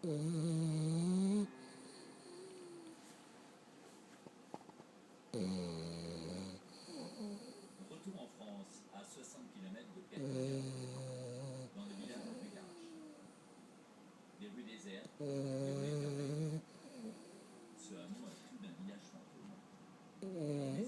Retour en France, à 60 km de Perpignan, dans le village de Bugarche. Des rues désertes, des rues fermées. Ce hameau a tout d'un village fantôme. Les